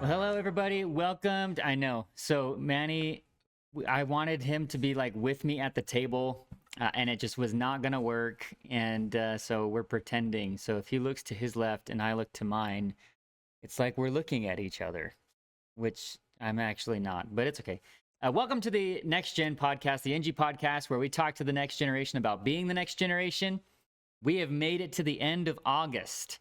Well, hello everybody. Welcome. I know. So Manny, I wanted him to be like with me at the table, and it just was not gonna work. And so we're pretending. So if he looks to his left and I look to mine, it's like we're looking at each other, which I'm actually not. But it's okay. Welcome to the Next Gen podcast, the NG podcast, where we talk to the next generation about being the next generation. We have made it to the end of August.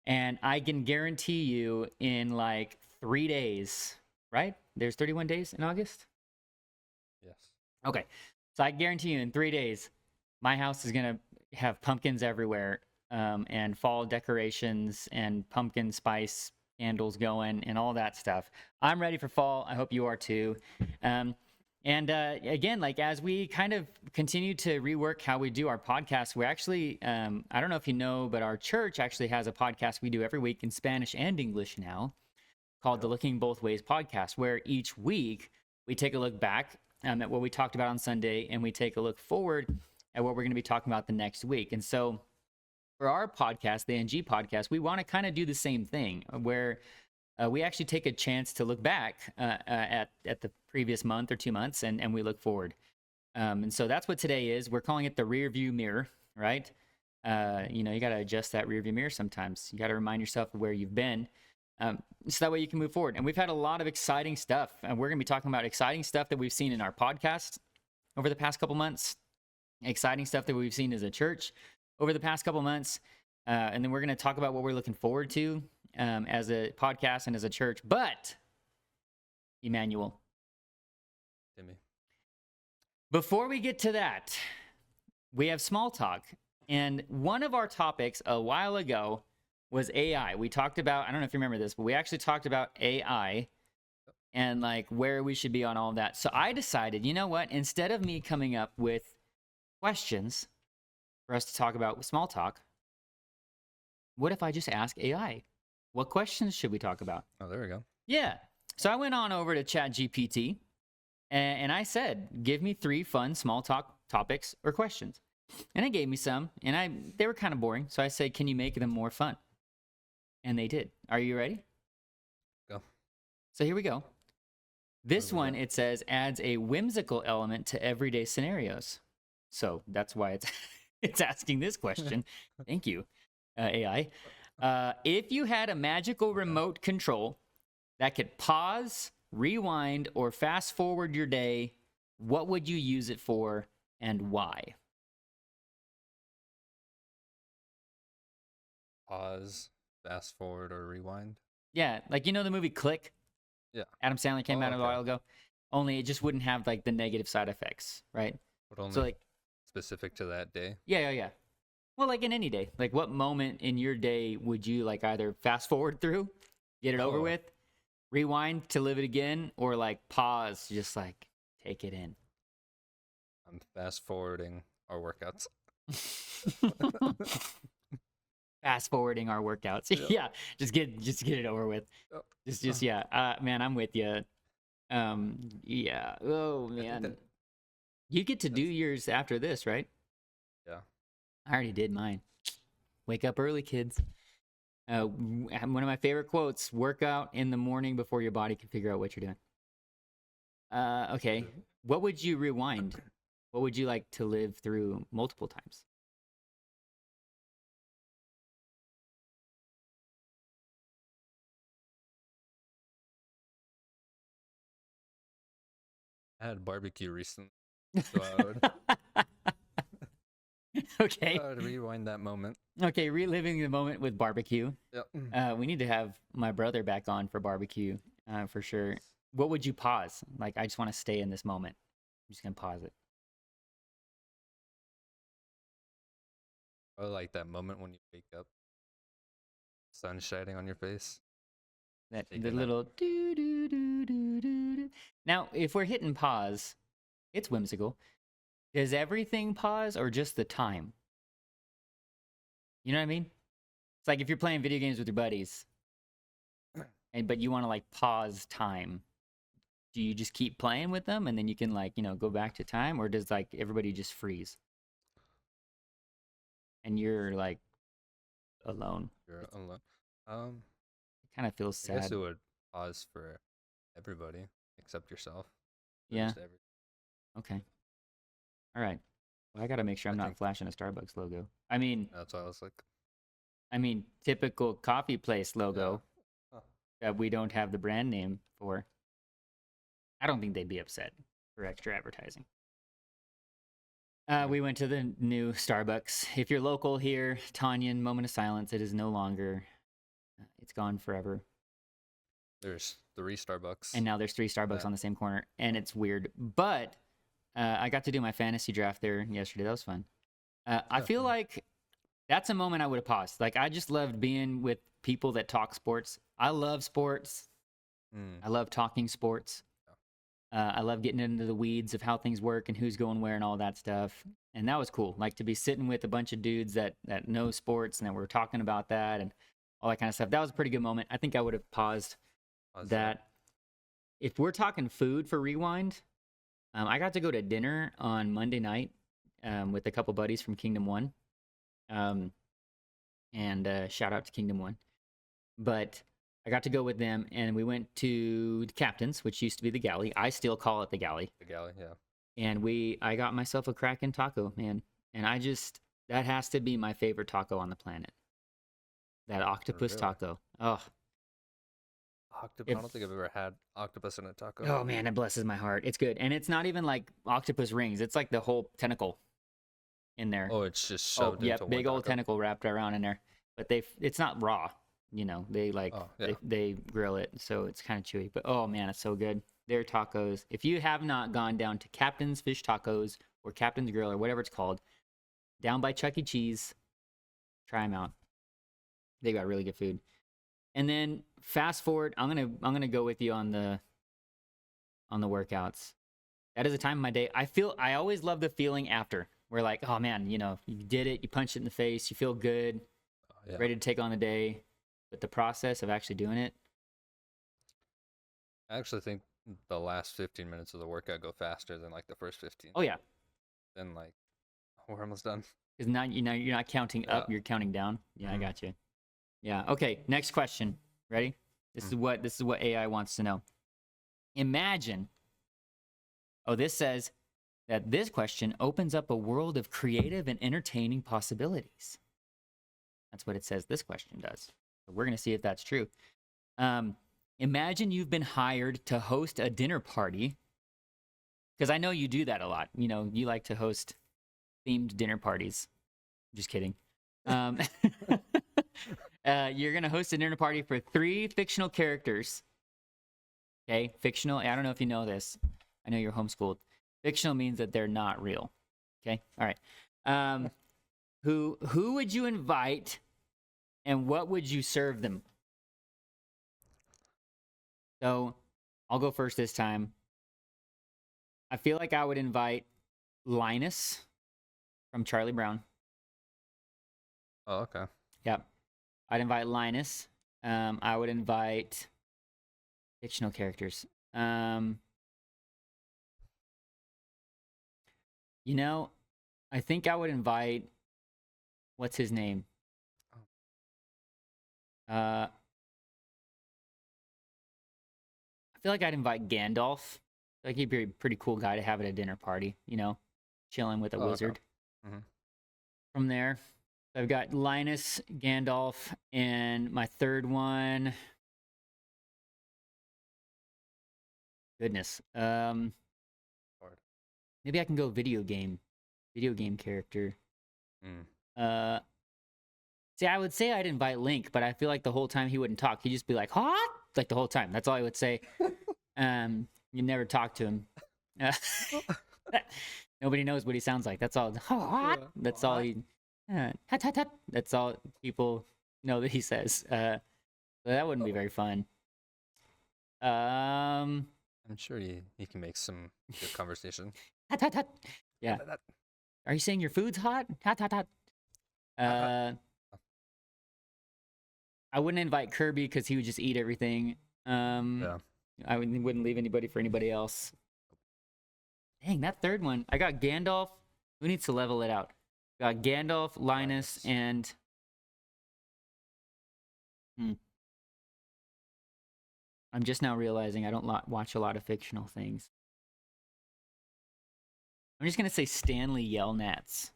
And I can guarantee you in like 3 days, right? There's 31 days in August? Yes. Okay. So I guarantee you in 3 days, my house is going to have pumpkins everywhere, and fall decorations and pumpkin spice candles going and all that stuff. I'm ready for fall. I hope you are too. And again, like as we kind of continue to rework how we do our podcast, we're actually, I don't know if you know, but our church actually has a podcast we do every week in Spanish and English now called the Looking Both Ways podcast, where each week we take a look back at what we talked about on Sunday and we take a look forward at what we're going to be talking about the next week. And so for our podcast, the NG podcast, we want to kind of do the same thing where we actually take a chance to look back at the previous month or 2 months, and we look forward. And so that's what today is. We're calling it the rearview mirror, right? You got to adjust that rearview mirror sometimes. You got to remind yourself of where you've been, so that way you can move forward. And we've had a lot of exciting stuff, and we're going to be talking about exciting stuff that we've seen in our podcast over the past couple months, exciting stuff that we've seen as a church over the past couple months, and then we're going to talk about what we're looking forward to as a podcast and as a church. But Emmanuel, Timmy. before we get to that, we have small talk. And one of our topics a while ago was AI. We talked about, I don't know if you remember this, but we actually talked about AI and like where we should be on all of that. So I decided, you know what, instead of me coming up with questions for us to talk about with small talk, what if I just ask AI? What questions should we talk about? Oh, there we go. Yeah. So I went on over to ChatGPT and I said, give me 3 fun small talk topics or questions. And it gave me some, and they were kind of boring. So I said, can you make them more fun? And they did. Are you ready? Go. So here we go. This one, it says, adds a whimsical element to everyday scenarios. So that's why it's it's asking this question. Thank you, AI. If you had a magical remote control that could pause, rewind, or fast forward your day, what would you use it for and why? Pause, fast forward, or rewind. Yeah, like the movie Click? Yeah. Adam Sandler came out a while ago. Only it just wouldn't have like the negative side effects, right? But only So like specific to that day. Yeah. Well, like in any day, like what moment in your day would you like either fast forward through, get it over with, rewind to live it again, or like pause, just like take it in? I'm fast forwarding our workouts. Fast forwarding our workouts. Yep. Yeah, just get it over with. Yep. Just yeah. Man, I'm with you. Yeah. Oh man, you get to do yours after this, right? Yeah. I already did mine. Wake up early, kids. One of my favorite quotes: "Work out in the morning before your body can figure out what you're doing." Okay. What would you rewind? What would you like to live through multiple times? I had barbecue recently, so Okay. I would rewind that moment. Okay, reliving the moment with barbecue. Yep. We need to have my brother back on for barbecue, for sure. What would you pause? Like, I just want to stay in this moment. I'm just gonna pause it. I like that moment when you wake up, sun shining on your face. That the Taking little do do do do do. Now, if we're hitting pause, it's whimsical. Does everything pause or just the time? You know what I mean? It's like if you're playing video games with your buddies, but you want to like pause time. Do you just keep playing with them and then you can like go back to time, or does like everybody just freeze? And you're like alone. You're alone. It kind of feels I guess sad. it would pause for everybody except yourself. Or Yeah. just Okay. All right. Well, I got to make sure I'm I not think flashing a Starbucks logo. I mean, that's why I was like, typical coffee place yeah. logo Huh. that we don't have the brand name for. I don't think they'd be upset for extra advertising. We went to the new Starbucks. If you're local here, Tanyan, moment of silence. It is no longer. It's gone forever. There's 3 Starbucks. And now there's 3 Starbucks on the same corner, and it's weird. But I got to do my fantasy draft there yesterday. That was fun. I feel like that's a moment I would have paused. Like, I just loved being with people that talk sports. I love sports. I love talking sports. I love getting into the weeds of how things work and who's going where and all that stuff. And that was cool. Like, to be sitting with a bunch of dudes that know sports and that were talking about that and all that kind of stuff. That was a pretty good moment. I think I would have paused that. If we're talking food for Rewind, I got to go to dinner on Monday night with a couple buddies from Kingdom One. And shout out to Kingdom One. But I got to go with them, and we went to the Captain's, which used to be the Galley. I still call it the Galley. The Galley, yeah. And I got myself a Kraken taco, man. And that has to be my favorite taco on the planet. That octopus Really? taco. Oh. I don't think I've ever had octopus in a taco. Oh, man, it blesses my heart. It's good. And it's not even like octopus rings. It's like the whole tentacle in there. Oh, it's just shoved into one big old taco? tentacle wrapped around in there. But it's not raw. They they grill it, so it's kind of chewy. But oh man, it's so good. Their tacos. If you have not gone down to Captain's Fish Tacos or Captain's Grill or whatever it's called, down by Chuck E. Cheese, try them out. They got really good food. And then fast forward, I'm gonna go with you on the workouts. That is a time of my day. I always love the feeling after. We're like, oh man, you did it. You punched it in the face. You feel good, ready to take on the day. But the process of actually doing it. I actually think the last 15 minutes of the workout go faster than like the first 15. Oh yeah. Then like, we're almost done. Because now you're not counting up, you're counting down. Yeah, I got you. Yeah. Okay. Next question. Ready? This is what AI wants to know. Imagine. Oh, this says that this question opens up a world of creative and entertaining possibilities. That's what it says this question does. So we're going to see if that's true. Imagine you've been hired to host a dinner party. Because I know you do that a lot. You like to host themed dinner parties. Just kidding. You're going to host a dinner party for 3 fictional characters. Okay, fictional. I don't know if you know this. I know you're homeschooled. Fictional means that they're not real. Okay, all right. Who would you invite, and what would you serve them? So, I'll go first this time. I feel like I would invite Linus from Charlie Brown. Oh, okay. Yep. I'd invite Linus. I would invite fictional characters. I think I would invite, what's his name? I feel like I'd invite Gandalf. I feel like he'd be a pretty cool guy to have at a dinner party, chilling with a wizard. Okay. From there, I've got Linus, Gandalf, and my third one. Goodness. Maybe I can go video game character. See, I would say I'd invite Link, but I feel like the whole time he wouldn't talk. He'd just be like, "Hot," like the whole time. That's all he would say. You never talk to him. Nobody knows what he sounds like. That's all. Hot. That's all he. Hut, hut, hut. That's all people know that he says. So that wouldn't be very fun. I'm sure he can make some good conversation. Hut, hut, hut. Yeah. Are you saying your food's hot? Hot, hot, hot. I wouldn't invite Kirby because he would just eat everything. Yeah. I wouldn't leave anybody for anybody else. Dang, that third one. I got Gandalf. Who needs to level it out? Got Gandalf, Linus, and... I'm just now realizing I don't watch a lot of fictional things. I'm just gonna say Stanley Yelnats.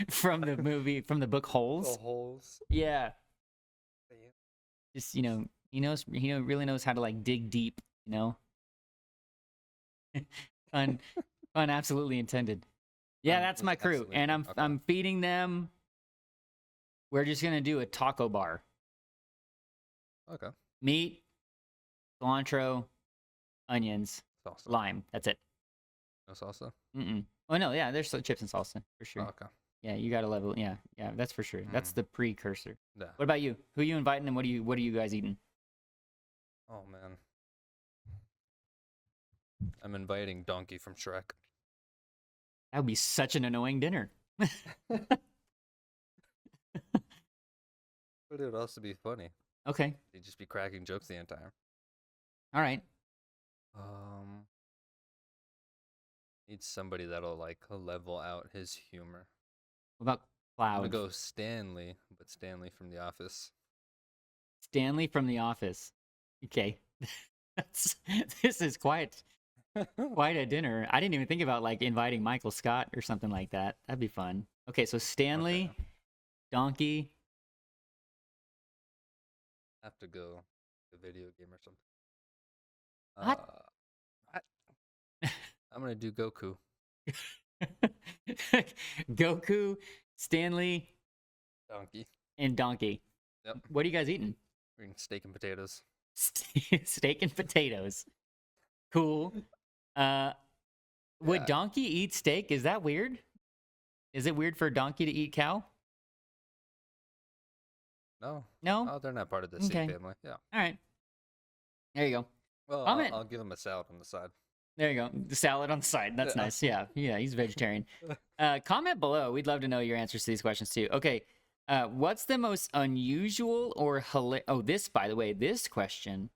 From the book Holes. The holes. Yeah, Damn. just he really knows how to like dig deep. You know, fun, fun, absolutely intended. Yeah, that's Was my crew, absolutely and fun. Okay. I'm feeding them. We're just gonna do a taco bar: Okay. meat, cilantro, onions, Salsa. lime. That's it. No salsa. Mm-mm. Oh no, yeah, there's chips and salsa for sure. Oh, okay. Yeah, you got to level. Yeah, that's for sure. That's the precursor. Yeah. What about you? Who are you inviting, and what are you guys eating? Oh man. I'm inviting Donkey from Shrek. That would be such an annoying dinner. But it would also be funny. Okay. He'd just be cracking jokes the entire. All right. Um, Need somebody that'll like level out his humor. What about I'm gonna Cloud? go Stanley, but Stanley from The Office. Stanley from The Office. Okay. This is quite a dinner. I didn't even think about like inviting Michael Scott or something like that. That'd be fun. Okay, so Stanley, Okay. Donkey. Have to go to a video game or something. What? I'm gonna do Goku. Goku, Stanley, Donkey. and Donkey. Yep. What are you guys eating? We're eating steak and potatoes. Steak and potatoes. Cool. Would Yeah. Donkey eat steak? Is that weird? Is it weird for a donkey to eat cow? No. No? Oh, they're not part of the Okay. same family. Yeah. All right. There you go. Well, Comment. I'll give him a salad on the side. There you go. The salad on the side. That's Yeah. nice. Yeah. Yeah, he's vegetarian. Comment below. We'd love to know your answers to these questions too. Okay. What's the most unusual or hilarious? Oh, this, by the way, this question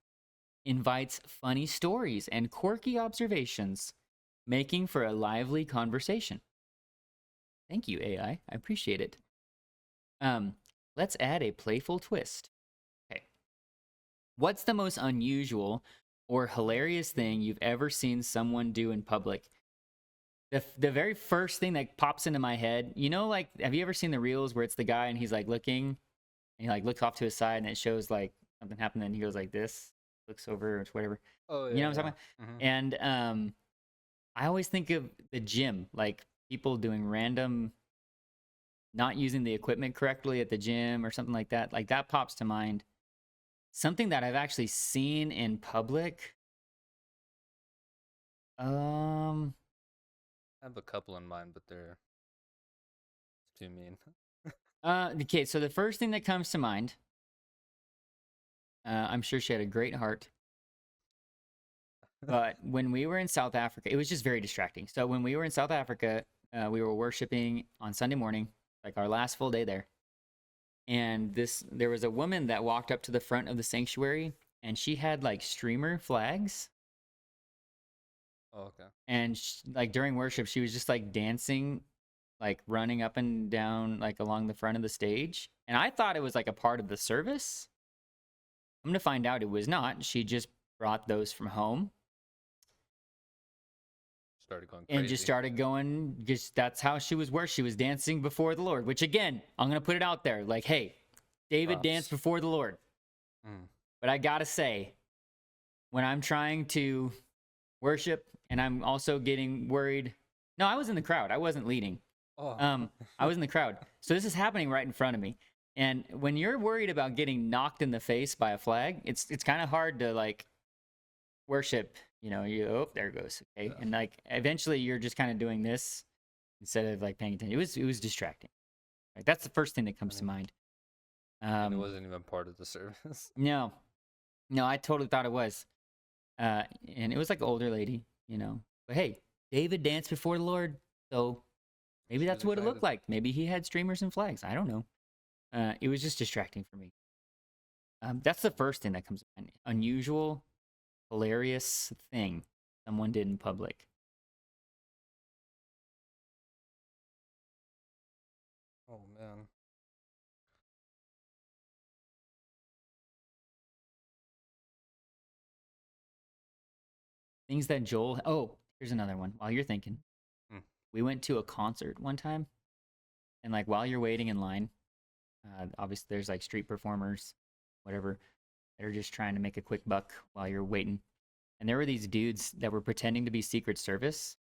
invites funny stories and quirky observations, making for a lively conversation. Thank you, AI. I appreciate it. Let's add a playful twist. Okay. What's the most unusual or hilarious thing you've ever seen someone do in public? The very first thing that pops into my head, like, have you ever seen the reels where it's the guy and he's like looking, and he like looks off to his side and it shows like something happened and he goes like this, looks over or whatever. Oh, yeah. You know what I'm talking about? about? And I always think of the gym, like people doing random, not using the equipment correctly at the gym or something like that. Like that pops to mind. Something that I've actually seen in public. I have a couple in mind, but they're too mean. Okay, so the first thing that comes to mind, I'm sure she had a great heart. But when we were in South Africa, it was just very distracting. So when we were in South Africa, we were worshiping on Sunday morning, like our last full day there. And there was a woman that walked up to the front of the sanctuary, and she had like streamer flags. Oh, okay. And like during worship, she was just like dancing, like running up and down, like along the front of the stage. And I thought it was like a part of the service. I'm gonna find out it was not. She just brought those from home Started going crazy. and just started going. Just that's how she was. Where she was dancing before the Lord. Which again, I'm gonna put it out there. Like, hey, David Props. danced before the Lord. But I gotta say, when I'm trying to worship and I'm also getting worried. No, I was in the crowd. I wasn't leading. Oh. I was in the crowd. So this is happening right in front of me. And when you're worried about getting knocked in the face by a flag, it's kind of hard to like worship. Oh, there it goes. Okay. Yeah. And like eventually you're just kind of doing this instead of like paying attention. It was distracting. Like, that's the first thing that comes to mind. And it wasn't even part of the service. No, I totally thought it was. And it was like an older lady, But hey, David danced before the Lord, so maybe She that's was what it looked excited. like. Maybe he had streamers and flags. I don't know. It was just distracting for me. That's the first thing that comes to mind. Unusual, hilarious thing someone did in public. Oh man. Things that Joel. Oh, here's another one. While you're thinking, Hmm. we went to a concert one time, and like while you're waiting in line, obviously there's like street performers, whatever, that are just trying to make a quick buck while you're waiting. And there were these dudes that were pretending to be Secret Service,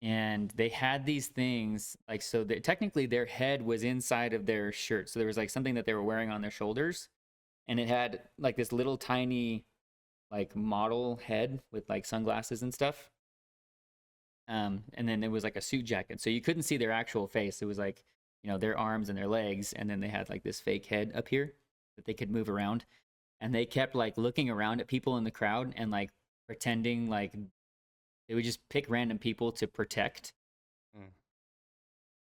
and they had these things like so that technically their head was inside of their shirt, so there was like something that they were wearing on their shoulders, and it had like this little tiny like model head with like sunglasses and stuff. And then there was like a suit jacket, so you couldn't see their actual face. It was like, their arms and their legs, and then they had like this fake head up here that they could move around. And they kept like looking around at people in the crowd and like pretending like they would just pick random people to protect. Mm.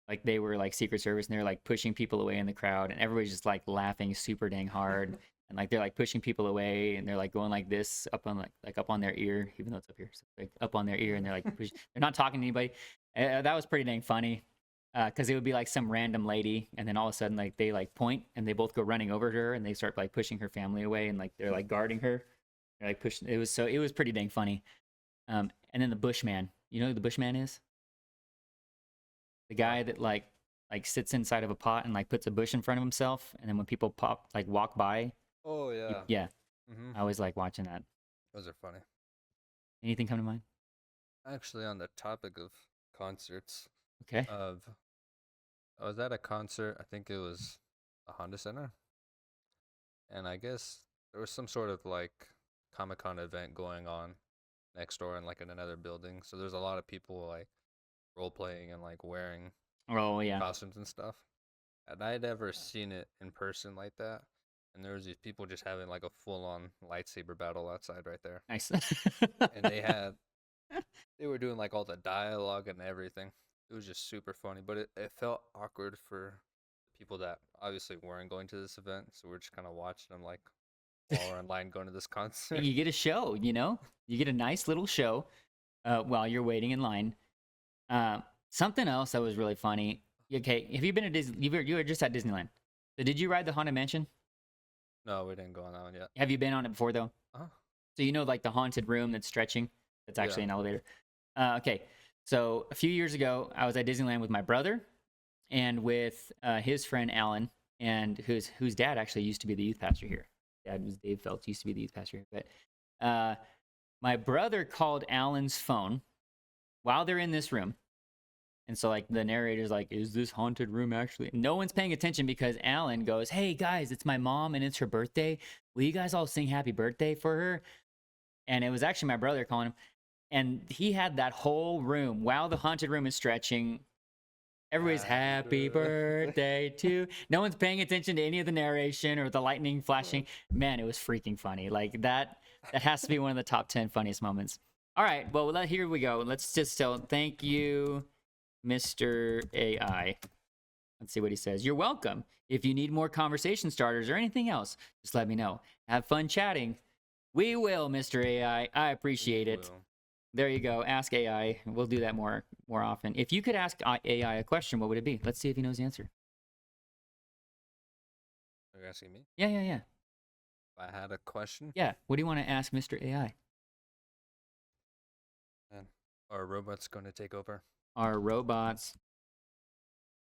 Like they were like Secret Service, and they're like pushing people away in the crowd, and everybody's just like laughing super dang hard. And like they're like pushing people away, and they're like going like this up on like up on their ear, even though it's up here, so like up on their ear, and they're like they're not talking to anybody. That was pretty dang funny, because it would be like some random lady, and then all of a sudden like they like point, and they both go running over to her, and they start like pushing her family away, and like they're like guarding her. They're like pushing. It was pretty dang funny. And then the Bushman. You know who the Bushman is? The guy that like sits inside of a pot and like puts a bush in front of himself, and then when people walk by. Oh yeah. Yeah. Mm-hmm. I always like watching that. Those are funny. Anything come to mind? Actually, on the topic of concerts, Okay. I was at a concert. I think it was a Honda Center, and I guess there was some sort of like Comic-Con event going on next door in like in another building. So there's a lot of people like role playing and like wearing Oh yeah. costumes and stuff. And I'd never seen it in person like that. And there was these people just having like a full on lightsaber battle outside right there. Nice. And they were doing like all the dialogue and everything. It was just super funny, but it felt awkward for people that obviously weren't going to this event. So we're just kind of watching them like while we're in line going to this concert. You get a show, you get a nice little show while you're waiting in line. Something else that was really funny. Okay, have you been to Disney? You were just at Disneyland. So did you ride the Haunted Mansion? No, we didn't go on that one yet. Have you been on it before though? Uh-huh. So like the haunted room that's stretching. That's actually Yeah. an elevator. Okay, so a few years ago, I was at Disneyland with my brother and with his friend Alan, and whose dad actually used to be the youth pastor here. Dad was Dave Phelps, used to be the youth pastor here. But my brother called Alan's phone while they're in this room. And so like the narrator's like, is this haunted room actually? No one's paying attention because Alan goes, hey guys, it's my mom and it's her birthday. Will you guys all sing happy birthday for her? And it was actually my brother calling him. And he had that whole room while the haunted room is stretching. Everybody's happy birthday to. No one's paying attention to any of the narration or the lightning flashing. Man, it was freaking funny. Like that has to be one of the top 10 funniest moments. All right, well, here we go. Let's just tell thank you, Mr. AI. Let's see what he says. You're welcome. If you need more conversation starters or anything else, just let me know. Have fun chatting. We will, Mr. AI. I appreciate it. There you go. Ask AI. We'll do that more often. If you could ask AI a question, what would it be? Let's see if he knows the answer. Are you asking me? Yeah. If I had a question? Yeah. What do you want to ask Mr. AI? Are robots going to take over? Are robots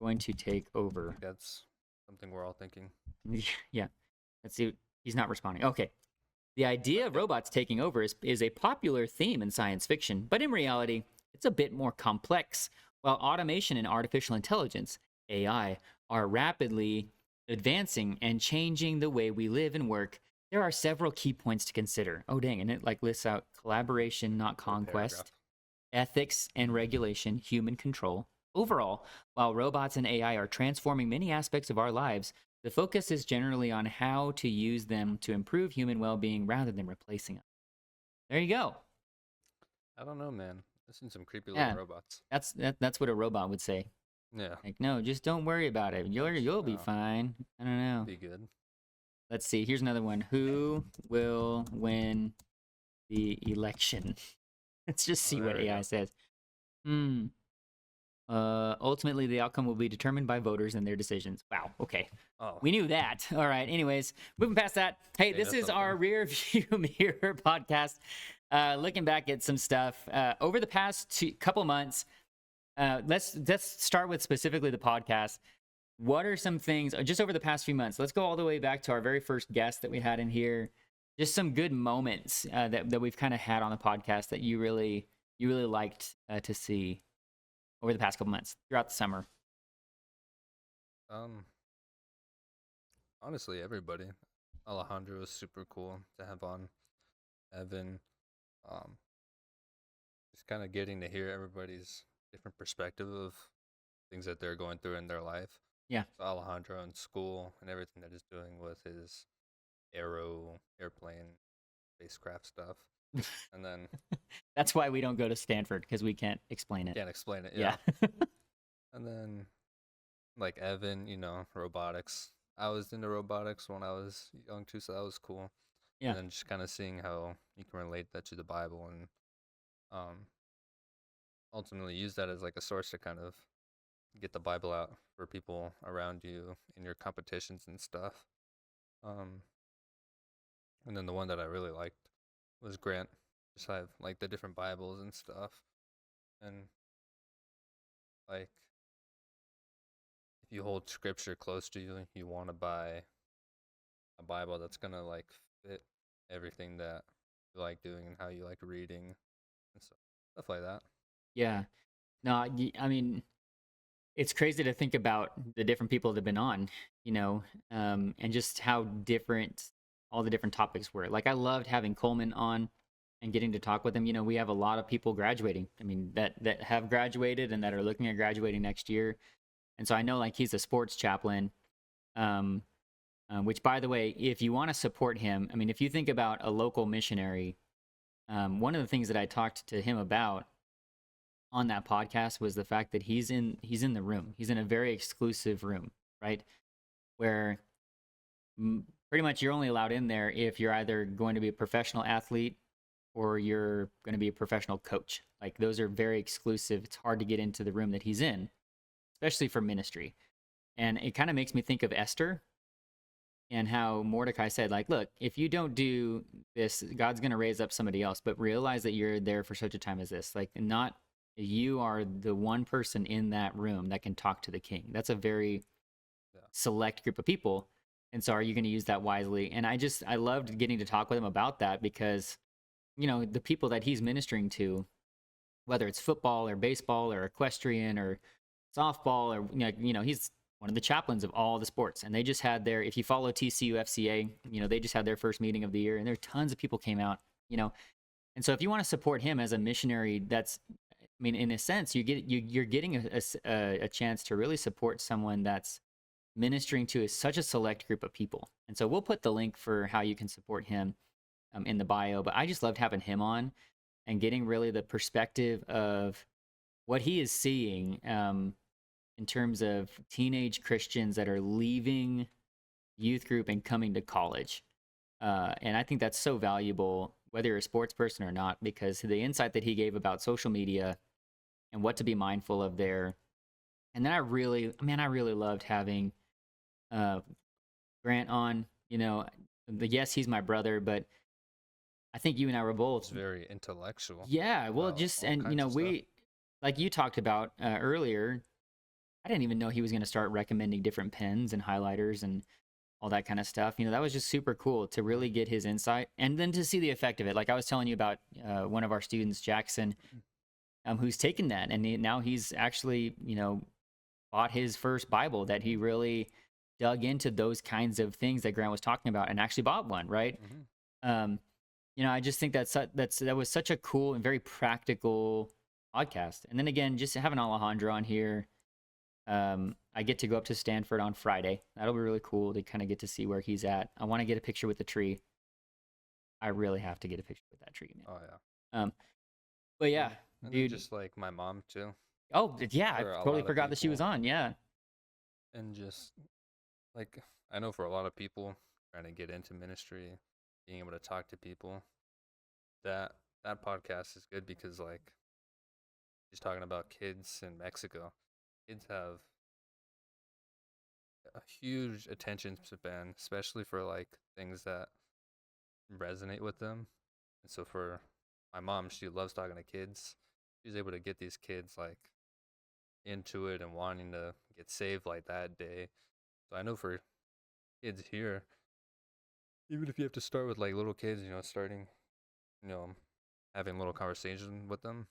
going to take over? That's something we're all thinking. Yeah. Let's see. He's not responding. Okay. The idea of robots taking over is a popular theme in science fiction, but in reality, it's a bit more complex. While automation and artificial intelligence, AI, are rapidly advancing and changing the way we live and work, there are several key points to consider. Oh, dang. And it like lists out collaboration, not conquest, ethics and regulation, human control. Overall, while robots and AI are transforming many aspects of our lives, the focus is generally on how to use them to improve human well-being rather than replacing them. There you go. I don't know, man. I've seen some creepy little robots. That's what a robot would say. Yeah. Like, no, just don't worry about it. You'll be fine. I don't know. Be good. Let's see. Here's another one. Who will win the election? Let's just see what AI says. Ultimately, the outcome will be determined by voters and their decisions. Wow. Okay. Oh. We knew that. All right. Anyways, moving past that. Hey, this is our Rear View Mirror podcast. Looking back at some stuff over the past couple months, let's start with specifically the podcast. What are some things just over the past few months? Let's go all the way back to our very first guest that we had in here. Just some good moments that we've kind of had on the podcast that you really liked to see over the past couple months throughout the summer. Um, Honestly, everybody. Alejandro was super cool to have on. Evan, um, just kind of getting to hear everybody's different perspective of things that they're going through in their life. Yeah. So Alejandro in school and everything that he's doing with his airplane, spacecraft stuff, and then That's why we don't go to Stanford because we can't explain it. can't explain it. Yeah. Yeah, and then like Evan, robotics. I was into robotics when I was young too, so that was cool. Yeah. And then just kind of seeing how you can relate that to the Bible and um, ultimately use that as like a source to kind of get the Bible out for people around you in your competitions and stuff. Um, and then the one that I really liked was Grant. Just have like the different Bibles and stuff, and like if you hold Scripture close to you, you want to buy a Bible that's gonna like fit everything that you like doing and how you like reading and stuff like that. Yeah. No, I mean, it's crazy to think about the different people that have been on, and just how different all the different topics were. Like I loved having Coleman on and getting to talk with him. We have a lot of people graduating. I mean, that have graduated and that are looking at graduating next year. And so I know like he's a sports chaplain. Um, which by the way, if you want to support him, I mean, if you think about a local missionary, one of the things that I talked to him about on that podcast was the fact that he's in the room. He's in a very exclusive room, right? Where pretty much you're only allowed in there if you're either going to be a professional athlete or you're going to be a professional coach. Like those are very exclusive. It's hard to get into the room that he's in, especially for ministry. And it kind of makes me think of Esther and how Mordecai said, like, look, if you don't do this, God's going to raise up somebody else, but realize that you're there for such a time as this. Like, not you are the one person in that room that can talk to the king. That's a very Yeah. select group of people. And so, are you going to use that wisely? And I loved getting to talk with him about that because, the people that he's ministering to, whether it's football or baseball or equestrian or softball or he's one of the chaplains of all the sports, and they just had their, if you follow TCUFCA, they just had their first meeting of the year, and there are tons of people came out, and so if you want to support him as a missionary, that's, I mean, in a sense, you're getting a chance to really support someone that's ministering to such a select group of people. And so we'll put the link for how you can support him in the bio. But I just loved having him on and getting really the perspective of what he is seeing in terms of teenage Christians that are leaving youth group and coming to college. And I think that's so valuable, whether you're a sports person or not, because the insight that he gave about social media and what to be mindful of there. And then I really loved having Grant on. Yes, he's my brother, but I think you and I were It's both. very intellectual Yeah, well, about just, all and, kinds of stuff. we, like you talked about earlier, I didn't even know he was going to start recommending different pens and highlighters and all that kind of stuff. That was just super cool to Mhm. really get his insight and then to see the effect of it. Like I was telling you about one of our students, Jackson, who's taken that and now he's actually, bought his first Bible, that he really dug into those kinds of things that Grant was talking about and actually bought one, right? Mhm. Um, I just think that was such a cool and very practical podcast. And then again, just having Alejandro on here, I get to go up to Stanford on Friday. That'll be really cool to kind of get to see where he's at. I want to get a picture with the tree. I really have to get a picture with that tree, man. Oh yeah. Um, but yeah, And then dude. just like my mom too, Oh, yeah, I for a totally lot of forgot that she was people, on. Yeah, and just like I know for a lot of people trying to get into ministry, being able to talk to people, that that podcast is good because like she's talking about kids in Mexico. Kids have a huge attention span, especially for like things that resonate with them. And so for my mom, she loves talking to kids. She's able to get these kids like into it and wanting to get saved like that day. So I know for kids here, even if you have to start with like little kids, starting, you know, having a little conversation with them,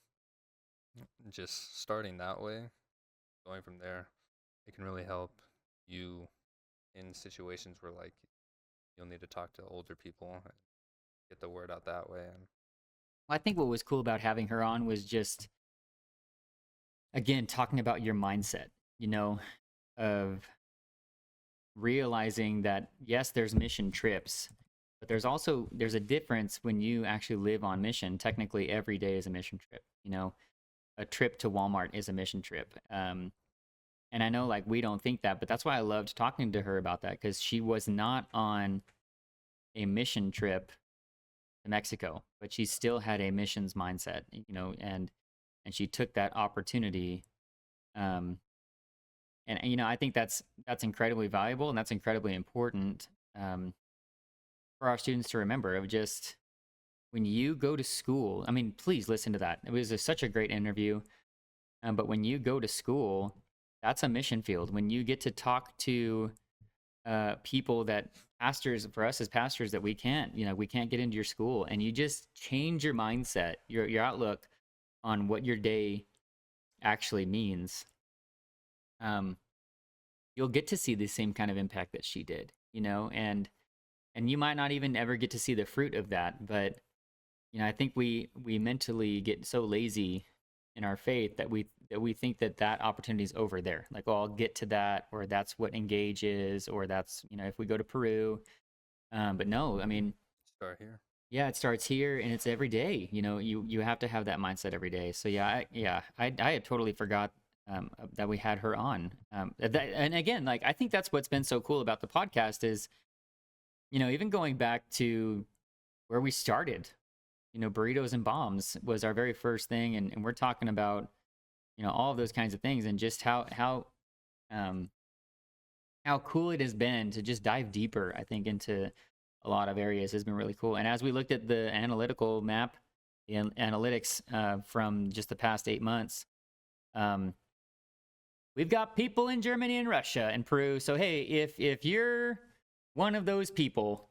just starting that way, going from there, it can really help you in situations where like you'll need to talk to older people and get the word out that way. And I think what was cool about having her on was just, again, talking about your mindset, you know, of realizing that yes, there's mission trips, but there's a difference when you actually live on mission. Technically, every day is a mission trip. You know, a trip to Walmart is a mission trip. And I know like we don't think that, but that's why I loved talking to her about that, because she was not on a mission trip to Mexico, but she still had a missions mindset, and she took that opportunity. Um, and I think that's incredibly valuable, and that's incredibly important, for our students to remember, of just when you go to school. I mean, please listen to that. It was such a great interview. But when you go to school, that's a mission field. When you get to talk to people that pastors, for us as pastors, that we can't get into your school, and you just change your mindset, your outlook on what your day actually means. Um, you'll get to see the same kind of impact that she did, and you might not even ever get to see the fruit of that. But I think we mentally get so lazy in our faith that we think that opportunity is over there. Like, oh, I'll get to that, or that's what engage is, or that's if we go to Peru. But no, I mean, start here. yeah, it starts here, and it's every day. You have to have that mindset every day. So I had totally forgot that we had her on. And again, like, I think that's what's been so cool about the podcast is, even going back to where we started. Burritos and bombs was our very first thing, and we're talking about all of those kinds of things, and just um, how cool it has been to just dive deeper, I think, into a lot of areas has been really cool. And as we looked at the analytical map, the analytics from just the past 8 months, um, we've got people in Germany and Russia and Peru. So hey, if you're one of those people,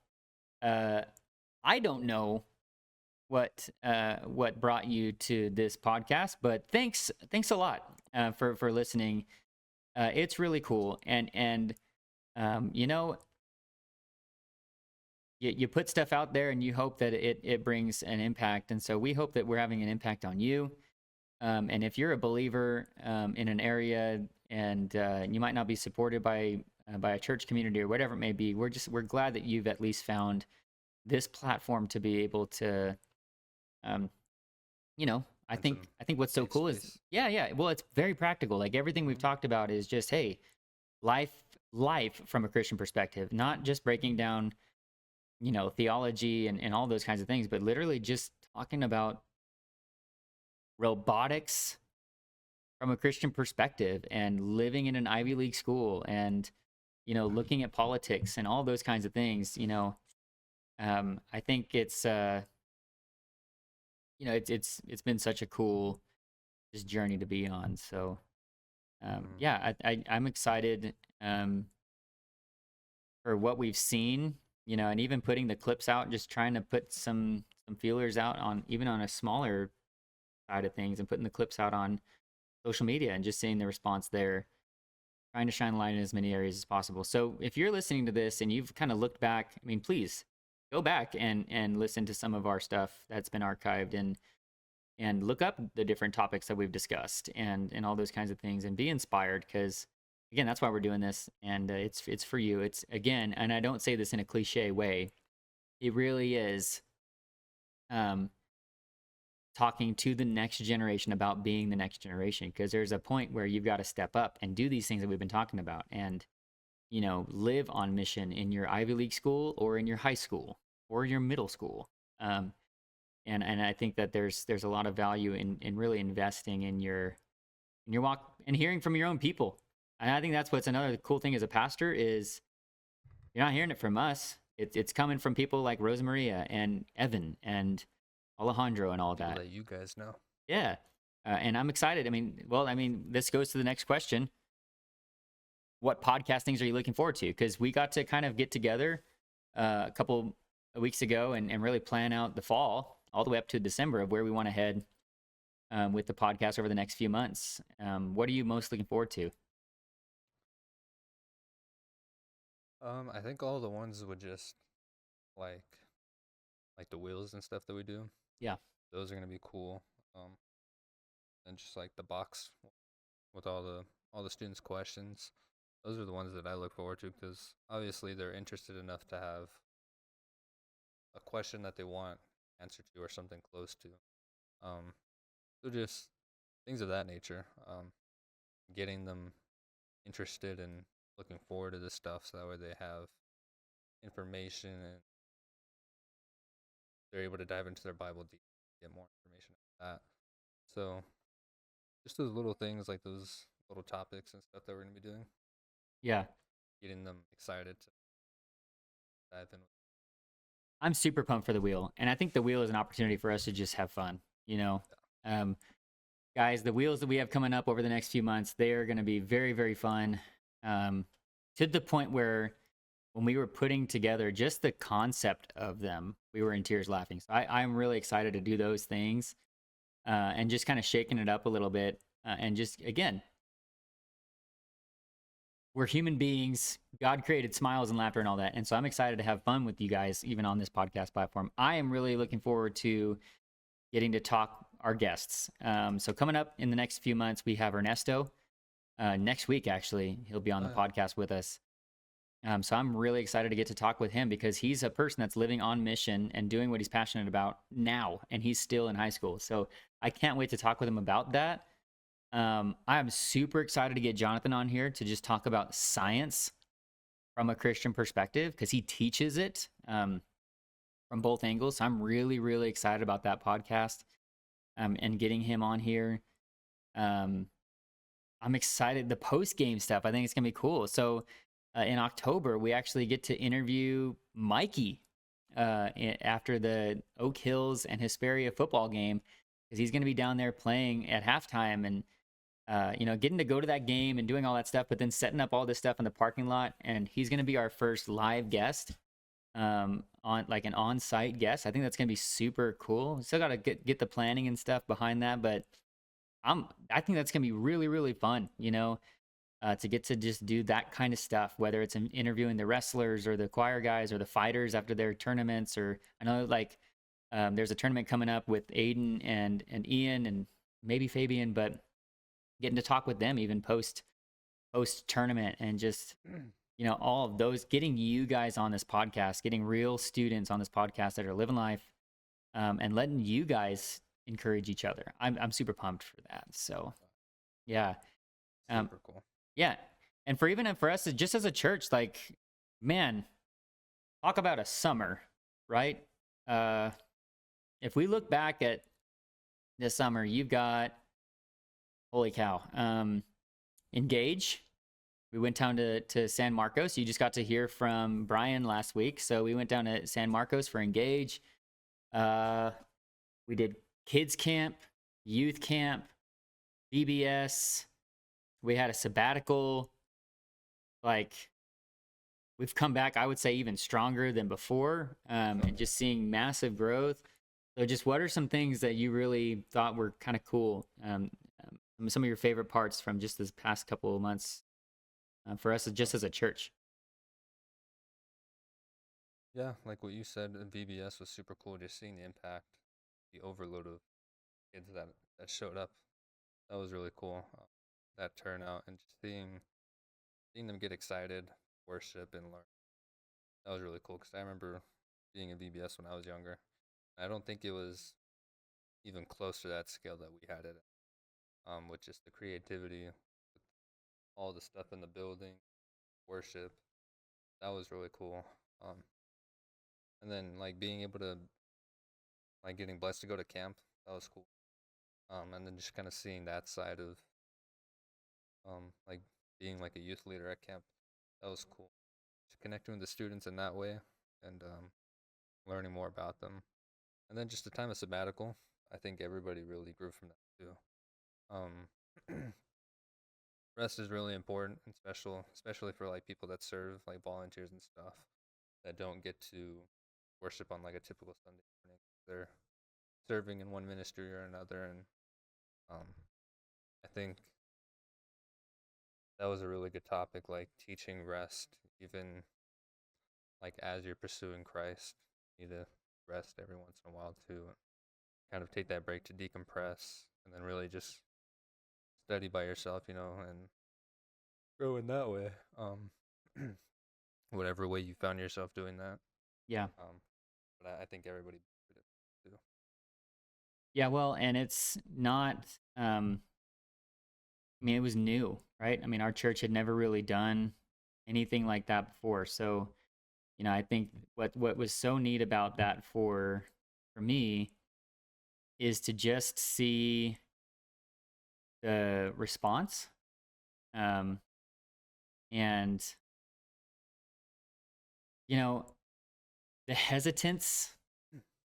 I don't know what brought you to this podcast, but thanks a lot for listening. It's really cool, and you put stuff out there, and you hope that it brings an impact. And so we hope that we're having an impact on you. And if you're a believer in an area, and you might not be supported by a church community or whatever it may be, we're glad that you've at least found this platform to be able to, um, I And think some what's so safe cool is, space. yeah, well, it's very practical. Like everything we've Mhm. talked about is just, hey, life from a Christian perspective, not just breaking down, theology and all those kinds of things, but literally just talking about robotics from a Christian perspective, and living in an Ivy League school, and looking at politics and all those kinds of things. I think it's been such a cool just journey to be on. So Mhm. yeah, I'm excited for what we've seen, and even putting the clips out, just trying to put some feelers out on even on a smaller side of things, and putting the clips out on social media, and just seeing the response there, trying to shine light in as many areas as possible. So if you're listening to this and you've kind of looked back, I mean, please go back and listen to some of our stuff that's been archived, and look up the different topics that we've discussed, and all those kinds of things, and be inspired, because again, that's why we're doing this. And it's for you. It's, again, and I don't say this in a cliche way, it really is um talking to the next generation about being the next generation, because there's a point where you've got to step up and do these things that we've been talking about, and live on mission in your Ivy League school, or in your high school, or your middle school. um and I think that there's a lot of value in really investing in your walk, and hearing from your own people. And I think that's what's another cool thing as a pastor is, you're not hearing it from us. It's coming from people like Rosemaria and Evan and Alejandro and all People that. that you guys know. Yeah. And I'm excited. I mean, this goes to the next question. What podcastings are you looking forward to? Because we got to kind of get together a couple of weeks ago and really plan out the fall all the way up to December of where we want to head with the podcast over the next few months. What are you most looking forward to? I think all the ones would just like like the wheels and stuff that we do. Yeah. Those are gonna be cool. Um, and just like the box with all the students' questions. Those are the ones that I look forward to because obviously they're interested enough to have a question that they want answer to or something close to. Um, so just things of that nature. Getting them interested and looking forward to this stuff so that way they have information and they're able to dive into their Bible deep, get more information about that. So just those little things like those little topics and stuff that we're gonna be doing, Yeah. getting them excited to dive in. I'm super pumped for the wheel. And I think the wheel is an opportunity for us to just have fun, you know? Um, Guys, the wheels that we have coming up over the next few months, they are going to be very, very fun. Um, to the point where when we were putting together just the concept of them, we were in tears laughing. So I'm really excited to do those things and just kind of shaking it up a little bit. And just, again, we're human beings. God created smiles and laughter and all that. And so I'm excited to have fun with you guys, even on this podcast platform. I am really looking forward to getting to talk our guests. So coming up in the next few months, we have Ernesto. Next week, actually, he'll be on Oh the yeah. podcast with us. So I'm really excited to get to talk with him because he's a person that's living on mission and doing what he's passionate about now, and he's still in high school. So I can't wait to talk with him about that. I'm super excited to get Jonathan on here to just talk about science from a Christian perspective because he teaches it from both angles. So I'm really, really excited about that podcast and getting him on here. Um, I'm excited. The post game stuff, I think it's gonna be cool. So in October, we actually get to interview Mikey after the Oak Hills and Hesperia football game because he's gonna be down there playing at halftime and getting to go to that game and doing all that stuff, but then setting up all this stuff in the parking lot. And he's gonna be our first live guest on like an on-site guest. I think that's gonna be super cool. Still gotta get the planning and stuff behind that, but I think that's gonna be really, really fun, to get to just do that kind of stuff, whether it's interviewing the wrestlers or the choir guys or the fighters after their tournaments. Or I know like there's a tournament coming up with Aiden and Ian and maybe Fabian, but getting to talk with them even post tournament and just all of those, getting you guys on this podcast, getting real students on this podcast that are living life, and letting you guys encourage each other. I'm super pumped for that. So yeah. Um, Super cool. yeah. And for us, just as a church, like, man, talk about a summer, right? Uh, if we look back at this summer, you've got, holy cow, Engage. We went down to San Marcos. You just got to hear from Brian last week. So we went down to San Marcos for Engage. We did kids camp, youth camp, VBS. We had a sabbatical. Like, we've come back, I would say, even stronger than before, and just seeing massive growth. So just what are some things that you really thought were kind of cool? Some of your favorite parts from just this past couple of months for us, just as a church? Yeah, like what you said, VBS was super cool. Just seeing the impact, the overload of kids that showed up. That was really cool. That turnout and just seeing them get excited, worship, and learn. That was really cool because I remember being in VBS when I was younger. I don't think it was even close to that scale that we had it. With just the creativity, with all the stuff in the building, worship. That was really cool. And then like being able to like getting blessed to go to camp. That was cool. And then just kind of seeing that side of like being like a youth leader at camp. That was cool. Just connecting with the students in that way and learning more about them. And then just the time of sabbatical, I think everybody really grew from that too. Um, rest is really important, and especially for like people that serve, like volunteers and stuff, that don't get to worship on like a typical Sunday morning. They're serving in one ministry or another, and um, I think that was a really good topic, like teaching rest, even like as you're pursuing Christ, you need to rest every once in a while to kind of take that break to decompress, and then really just study by yourself, and grow in that way. Whatever way you found yourself doing that. Yeah. But I think everybody did it too. Yeah, well, and it's not I mean, it was new, right? I mean, our church had never really done anything like that before. So, I think what was so neat about that for me is to just see the response, um and you know, the hesitance,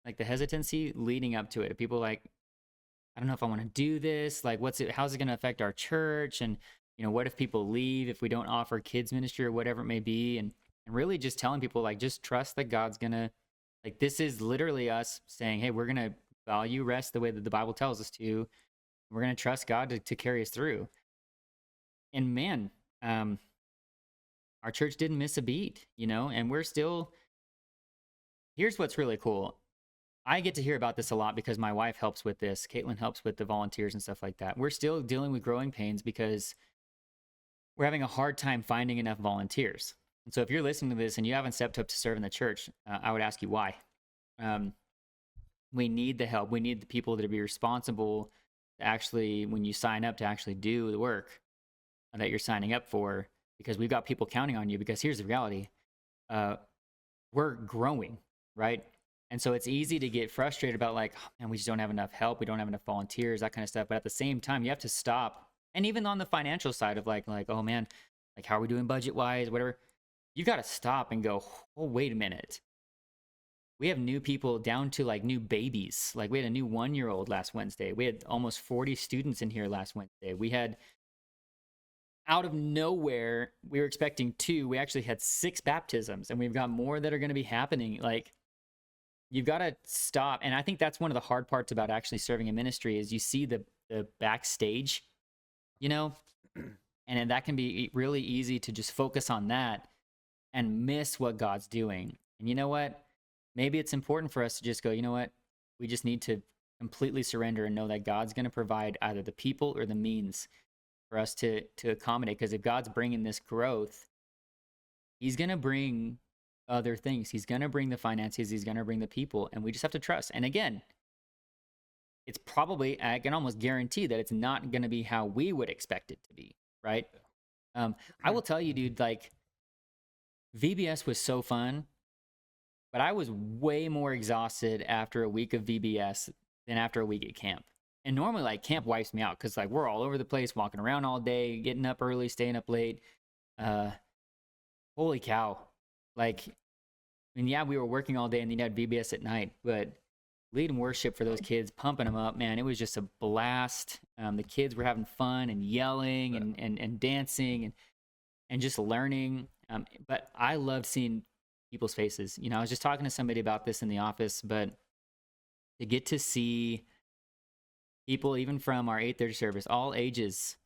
like the hesitancy leading up to it. People like, I don't know if I want to do this. Like, how's it going to affect our church? And, what if people leave if we don't offer kids ministry or whatever it may be? And really just telling people, like, just trust that God's going to, like, this is literally us saying, hey, we're going to value rest the way that the Bible tells us to. We're going to trust God to carry us through. And man, our church didn't miss a beat, and we're still, here's what's really cool. I get to hear about this a lot because my wife helps with this. Caitlin helps with the volunteers and stuff like that. We're still dealing with growing pains because we're having a hard time finding enough volunteers. And so if you're listening to this and you haven't stepped up to serve in the church, I would ask you why. We need the help. We need the people that are be responsible to actually, when you sign up, to actually do the work that you're signing up for, because we've got people counting on you. Because here's the reality. We're growing, right? And so it's easy to get frustrated about like, oh, man, we just don't have enough help. We don't have enough volunteers, that kind of stuff. But at the same time, you have to stop. And even on the financial side of like, oh man, like how are we doing budget wise, whatever. You got to stop and go, oh, wait a minute. We have new people down to like new babies. Like we had a new 1-year-old last Wednesday. We had almost 40 students in here last Wednesday. We had, out of nowhere, we were expecting 2. We actually had 6 baptisms, and we've got more that are going to be happening. Like, you've got to stop. And I think that's one of the hard parts about actually serving in ministry is you see the backstage, and then that can be really easy to just focus on that and miss what God's doing. And you know what? Maybe it's important for us to just go, you know what? We just need to completely surrender and know that God's going to provide either the people or the means for us to accommodate. Because if God's bringing this growth, he's going to bring other things. He's going to bring the finances. He's going to bring the people. And we just have to trust. And again, it's probably, I can almost guarantee that it's not going to be how we would expect it to be. Right. I will tell you, dude, like VBS was so fun, but I was way more exhausted after a week of VBS than after a week at camp. And normally like camp wipes me out because like we're all over the place, walking around all day, getting up early, staying up late. Holy cow. Like, and yeah, we were working all day and then you had VBS at night, but leading worship for those kids, pumping them up, man, it was just a blast. The kids were having fun and yelling and dancing and just learning. But I loved seeing people's faces. I was just talking to somebody about this in the office, but to get to see people, even from our 8:30 service, all ages,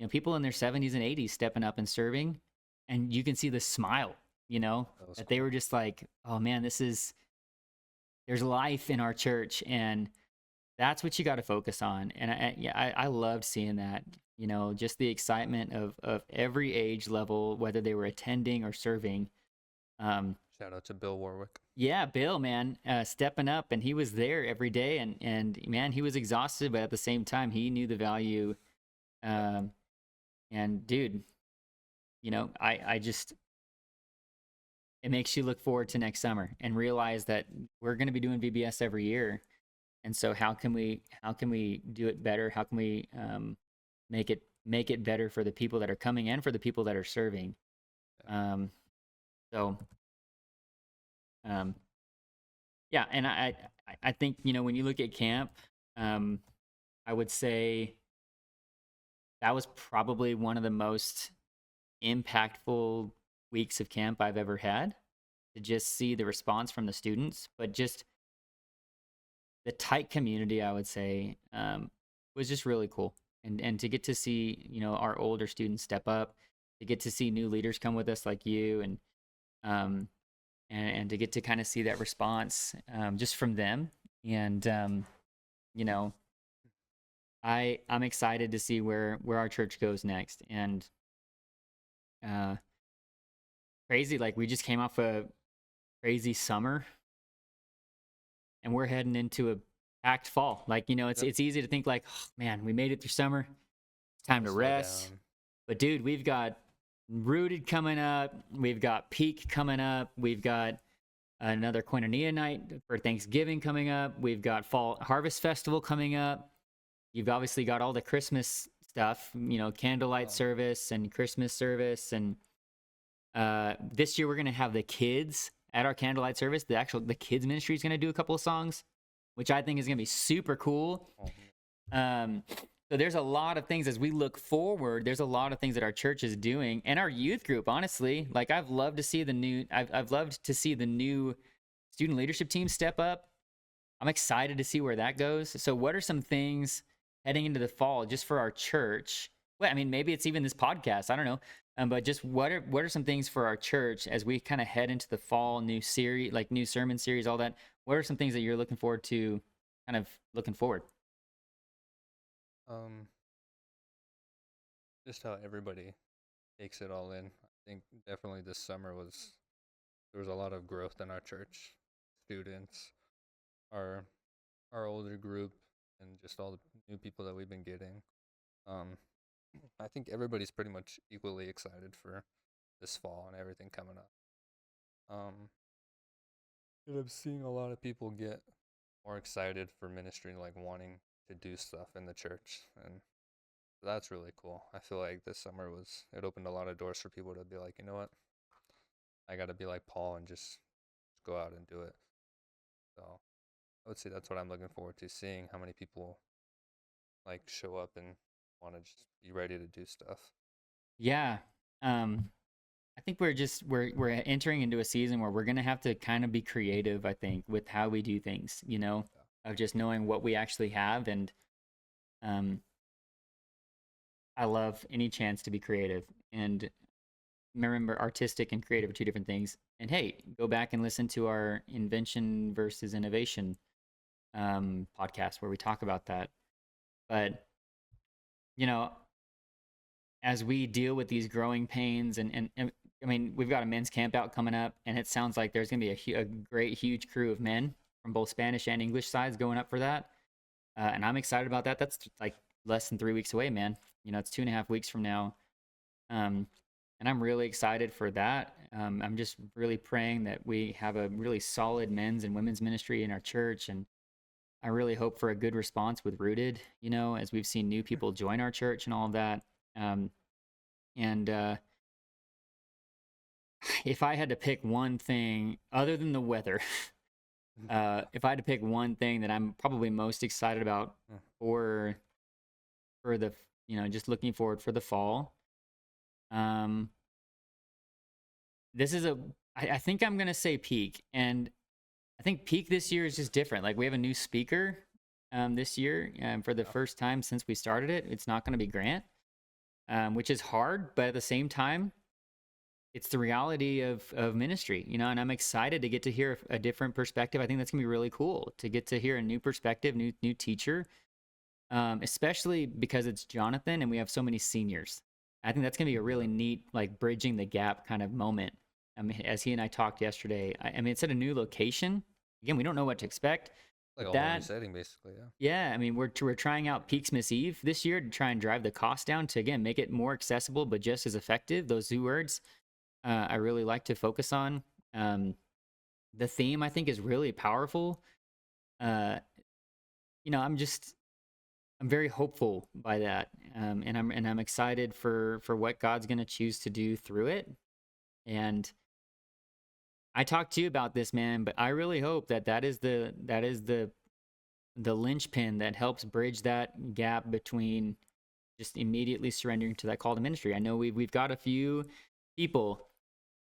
people in their 70s and 80s stepping up and serving, and you can see the smile, that they were just like, oh man, there's life in our church, and that's what you got to focus on. And I loved seeing that, just the excitement of every age level, whether they were attending or serving. Shout out to Bill Warwick. Yeah, Bill, man, stepping up, and he was there every day, and man, he was exhausted, but at the same time, he knew the value. And dude, I just, it makes you look forward to next summer and realize that we're going to be doing VBS every year. And so how can we do it better? How can we make it better for the people that are coming and for the people that are serving? So Yeah, and I think, when you look at camp, um, I would say that was probably one of the most impactful weeks of camp I've ever had, to just see the response from the students, but just the tight community, I would say, was just really cool. And to get to see, our older students step up, to get to see new leaders come with us like you, um, and to get to kind of see that response, just from them. And you know, I'm excited to see where our church goes next. And uh, crazy, like we just came off a crazy summer, and we're heading into a packed fall. Like, it's Yep. it's easy to think like, oh, man, we made it through summer. It's time Gonna to slow rest. down. But dude, we've got Rooted coming up. We've got Peak coming up. We've got another Koinonia night for Thanksgiving coming up. We've got Fall Harvest Festival coming up. You've obviously got all the Christmas stuff, candlelight Um, service and Christmas service. And this year we're gonna have the kids at our candlelight service. The kids ministry is gonna do a couple of songs, which I think is gonna be super cool. oh, Um, so there's a lot of things as we look forward. There's a lot of things that our church is doing, and our youth group. Honestly, like I've loved to see the new. I've loved to see the new student leadership team step up. I'm excited to see where that goes. So, what are some things heading into the fall just for our church? Well, I mean, maybe it's even this podcast. I don't know. But just what are some things for our church as we kind of head into the fall, new series, like new sermon series, all that? What are some things that you're looking forward to? Kind of looking forward. um, just how everybody takes it all in. I think definitely this summer was there was a lot of growth in our church, students, our our older group, and just all the new people that we've been getting. Um, I think everybody's pretty much equally excited for this fall and everything coming up. Um, and I'm seeing a lot of people get more excited for ministry, like wanting to do stuff in the church, and that's really cool. I feel like this summer it opened a lot of doors for people to be like, you know what, I got to be like Paul and just go out and do it. So I would say that's what I'm looking forward to, seeing how many people like show up and want to just be ready to do stuff. Yeah. Um, I think we're entering into a season where we're gonna have to kind of be creative, I think, with how we do things, of just knowing what we actually have. And um I love any chance to be creative. And remember, artistic and creative are two different things. And hey, go back and listen to our invention versus innovation podcast where we talk about that. But you know, as we deal with these growing pains, and I mean, we've got a men's camp out coming up, and it sounds like there's going to be a great, huge crew of men from both Spanish and English sides going up for that. And I'm excited about that. That's like less than 3 weeks away, man. It's 2.5 weeks from now. Um, and I'm really excited for that. I'm just really praying that we have a really solid men's and women's ministry in our church. And I really hope for a good response with Rooted, as we've seen new people join our church and all of that. Um, and if I had to pick one thing other than the weather, if I had to pick one thing that I'm probably most excited about for the just looking forward for the fall, um, this is I think I'm gonna say Peak, and I think Peak this year is just different. Like we have a new speaker this year for the Yeah. first time since we started it. It's not going to be Grant, which is hard, but at the same time, it's the reality of ministry, and I'm excited to get to hear a different perspective. I think that's gonna be really cool to get to hear a new perspective, new teacher, especially because it's Jonathan and we have so many seniors. I think that's gonna be a really Yeah. neat, like bridging the gap kind of moment. I mean, as he and I talked yesterday, I mean, it's at a new location. Again, we don't know what to expect, Like but a whole new setting, basically. Yeah. yeah, I mean, we're trying out Peaksmith Eve this year to try and drive the cost down to again make it more accessible, but just as effective. Those two words I really like to focus on. Um, the theme I think is really powerful. Uh, I'm very hopeful by that, and I'm excited for what God's going to choose to do through it. And I talked to you about this, man, but I really hope that the linchpin that helps bridge that gap between just immediately surrendering to that call to ministry. I know we've got a few people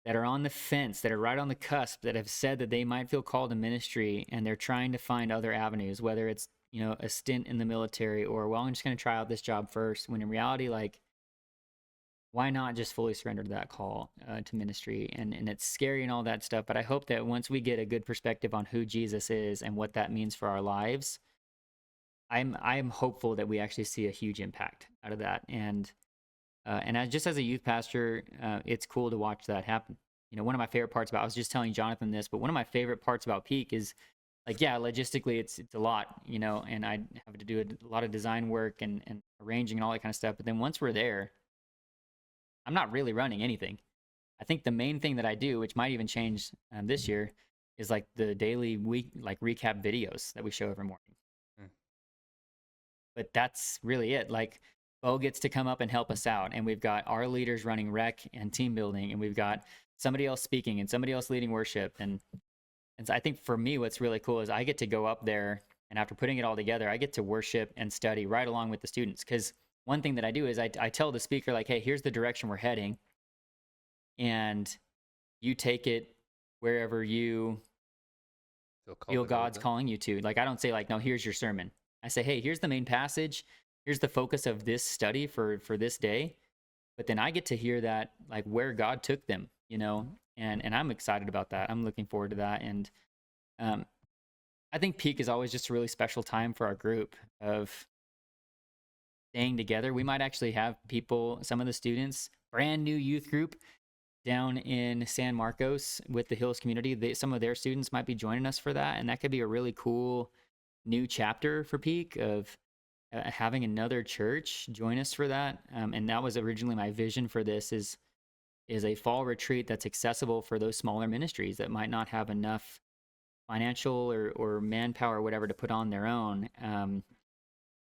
that are on the fence, that are right on the cusp, that have said that they might feel called to ministry, and they're trying to find other avenues, whether it's, you know, a stint in the military, or, well, I'm just going to try out this job first, when in reality, like, why not just fully surrender to that call to ministry? And it's scary and all that stuff, but I hope that once we get a good perspective on who Jesus is and what that means for our lives, I'm hopeful that we actually see a huge impact out of that. And just as a youth pastor, it's cool to watch that happen. You know, one of my favorite parts about, I was just telling Jonathan this, but one of my favorite parts about Peak is, like, yeah, logistically it's a lot, you know, and I have to do a lot of design work and arranging and all that kind of stuff. But then once we're there, I'm not really running anything. I think the main thing that I do, which might even change this year, is like the daily week, like recap videos that we show every morning. Mm. But that's really it. Like, Bo gets to come up and help us out, and we've got our leaders running rec and team building, and we've got somebody else speaking and somebody else leading worship. And so I think for me, what's really cool is I get to go up there, and after putting it all together, I get to worship and study right along with the students. Because one thing that I do is I tell the speaker, like, hey, here's the direction we're heading, and you take it wherever you feel God's calling you to. Like, I don't say, like, no, here's your sermon. I say, hey, here's the main passage. Here's the focus of this study for this day. But then I get to hear that, like, where God took them, you know, and I'm excited about that. I'm looking forward to that. And I think Peak is always just a really special time for our group of staying together. We might actually have people, some of the students, brand new youth group down in San Marcos with the Hills community. Some of their students might be joining us for that, and that could be a really cool new chapter for Peak of having another church join us for that. And that was originally my vision for this, is a fall retreat that's accessible for those smaller ministries that might not have enough financial or manpower or whatever to put on their own.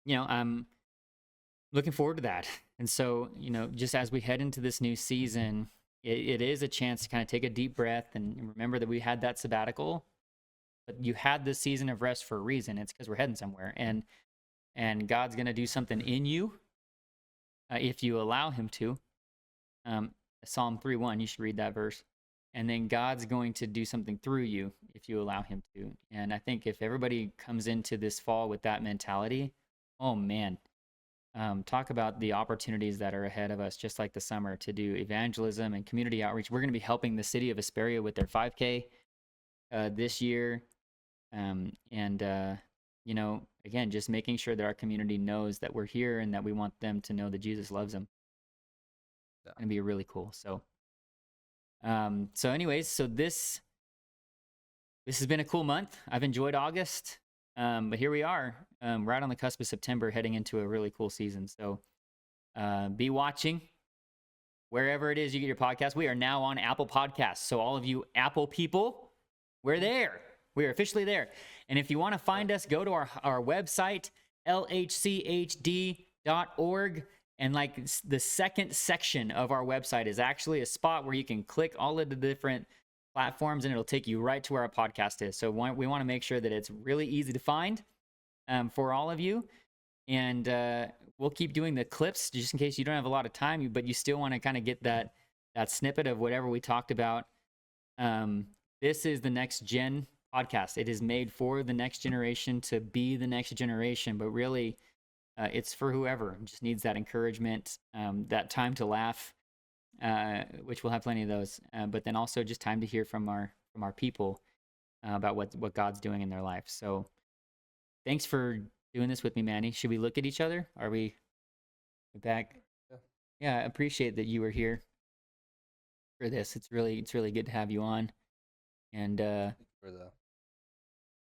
You know, I'm looking forward to that. And so, you know, just as we head into this new season, it is a chance to kind of take a deep breath and remember that we had that sabbatical, but you had this season of rest for a reason. It's because we're heading somewhere, and God's going to do something in you if you allow him to. Psalm 3:1, you should read that verse. And then God's going to do something through you if you allow him to. And I think if everybody comes into this fall with that mentality, oh man, talk about the opportunities that are ahead of us, just like the summer, to do evangelism and community outreach. We're going to be helping the city of Hesperia with their 5K this year. You know, again, just making sure that our community knows that we're here and that we want them to know that Jesus loves them. Yeah. It's going to be really cool. So anyways, so this has been a cool month. I've enjoyed August. But here we are, right on the cusp of September, heading into a really cool season. So be watching wherever it is you get your podcast. We are now on Apple Podcasts. So all of you Apple people, we're there. We are officially there. And if you want to find us, go to our website, lhchd.org. And like the second section of our website is actually a spot where you can click all of the different platforms, and it'll take you right to where our podcast is. So we want to make sure that it's really easy to find for all of you. And we'll keep doing the clips just in case you don't have a lot of time, but you still want to kind of get that snippet of whatever we talked about. This is the Next Gen podcast. It is made for the next generation to be the next generation, but really it's for whoever just needs that encouragement, that time to laugh, which we'll have plenty of those, but then also just time to hear from our people about what God's doing in their life. So thanks for doing this with me, Manny. Should we look at each other? Are we back? Yeah, I appreciate that you were here for this. It's really good to have you on. And Thank you for the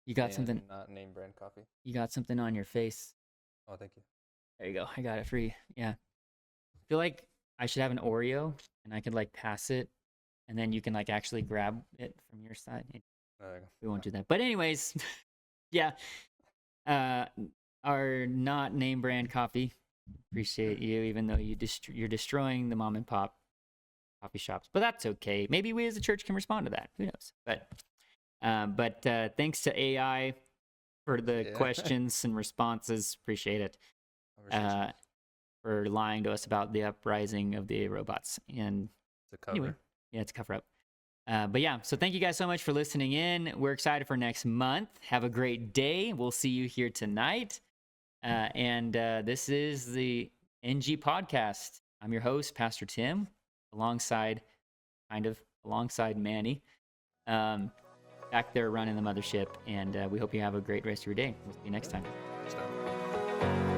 you got something, not name brand coffee. You got something on your face. Oh, thank you. There you go. I got it for you. Yeah. I feel like I should have an Oreo, and I could like pass it, and then you can like actually grab it from your side. We won't do that. But anyways, yeah. Our not name brand coffee. Appreciate you, even though you're destroying the mom and pop coffee shops, but that's okay. Maybe we as a church can respond to that. Who knows? But thanks to AI for the Yeah. questions and responses. Appreciate it. Conversation. For lying to us about the uprising of the robots. And The cover. anyway, yeah, it's a cover up. But yeah, so thank you guys so much for listening in. We're excited for next month. Have a great day. We'll see you here tonight. And this is the NG Podcast. I'm your host, Pastor Tim, alongside Manny, back there running the mothership. And we hope you have a great rest of your day. We'll see you next time. Next time.